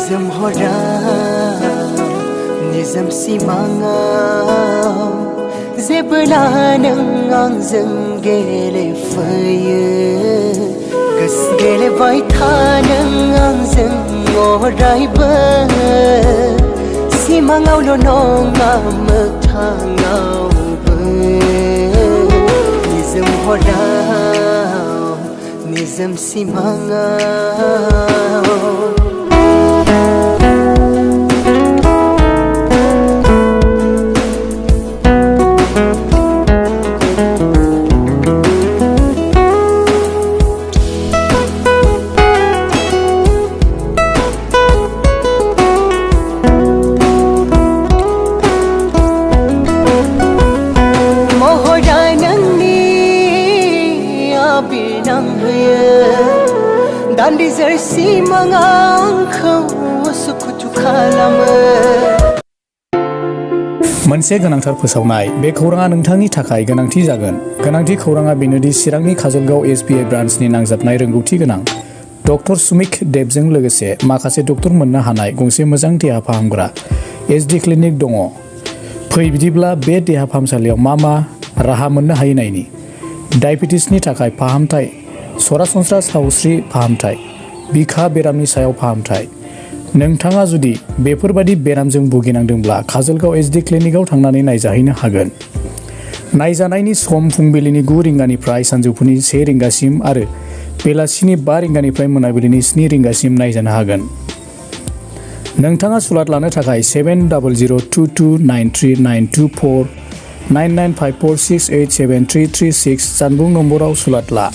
Nijwm Horao Nijwm simangaw जेबोला नों आंजों गेलेफैयो गोसो गेलेबाय था नों आंजों अरायबो सिमाङावल' नङा मोगथाङावबो Nijwm Horao Nijwm simangaw Dandi jersi mangangkau sukutu खालामो मोनसे गोनांथार फोसावनाय बे खौराङा नोंथांनि थाखाय गोनांथि जागोन गोनांथि खौराङा बेनोदि चिरांनि काजलगाव एसबिआइ ब्रान्चनि नांजाबनाय रोंगौथि गोनां डक्टर सुमिक देबजों लोगोसे माखासे डक्टर मोननो हानाय गंसे मोजां देहा फाहामग्रा एसडि क्लिनिक दङ फै बिदिब्ला बे देहा फाहामसालियाव मा राहा मोननो हायो नायनि डायबेटिसनि थाखाय फाहामथाय सरासनस्रा सावस्रि फाहामथाय बिखा बेरामनि सायाव फाहामथाय नोंथाङा जुदि बेफोरबादि बेरामजों भुगिनांदोंब्ला काजलगाव एसडि क्लिनिकआव थांनानै नायजाहैनो हागोन नायजानायनि सम फुंबिलिनि 9 रिंगानिफ्राय सानजौफुनि 1 रिंगासिम आरो बेलासिनि 5 रिंगानिफ्राय मोनाबिलिनि 7 रिंगासिम नायजानो हागोन नोंथाङा सुलाद लानो थाखाय 7002293924 9954687336 जानबुं नम्बराव सुलाद ला